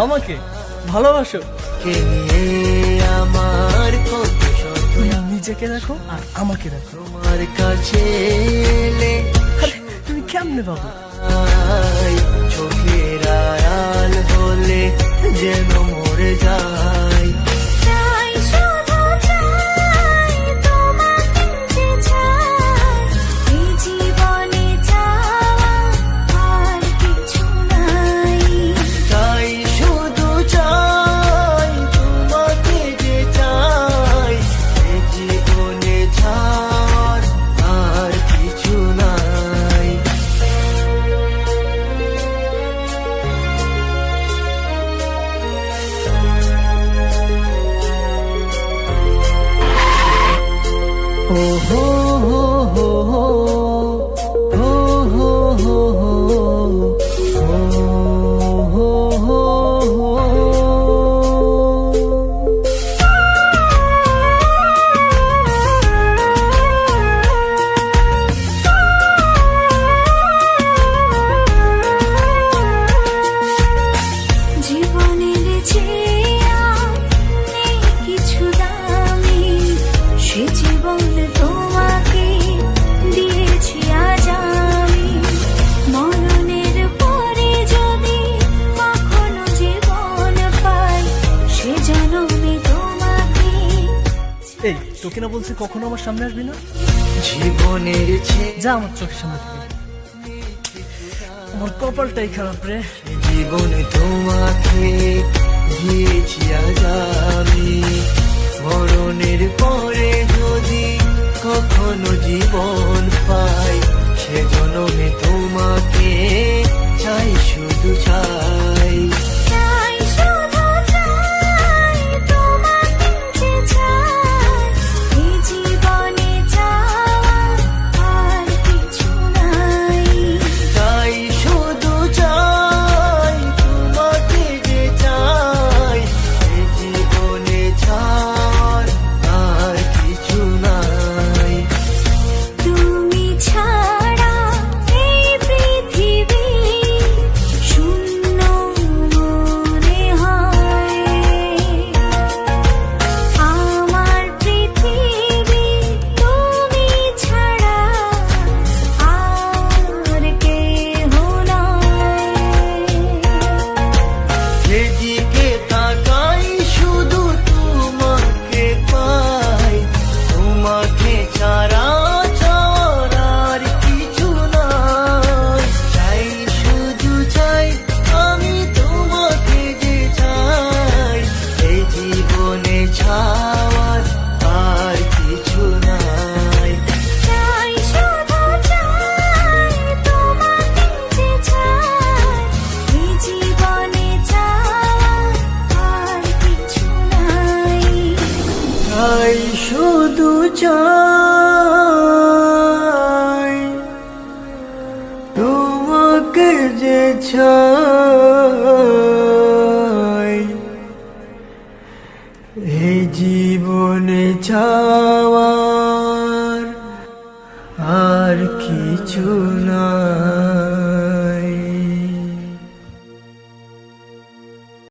আমাকে ভালোবাসো। আমার কত শত নিজেকে দেখো আর আমাকে দেখো। তোমার কাছে এলে তুমি কেমনে পাবো? চোখের আড়াল হলে যেন মরে যায়। এই তোকে না বলছি কখনো আমার সামনে আসবি না। জীবনের যা আমার চোখের সামনে থেকে। আমার কপালটাই খারাপ রে। জীবনে তোমাকে দিয়েছি আজ আমি, মরণের পরে যদি কখনো জীবন পাই, সে জন্মে তোমাকে চাই, শুধু চাই। শুধু চাই তোমাকে যে চাই, এই জীবনে চাওয়ার আর কিছু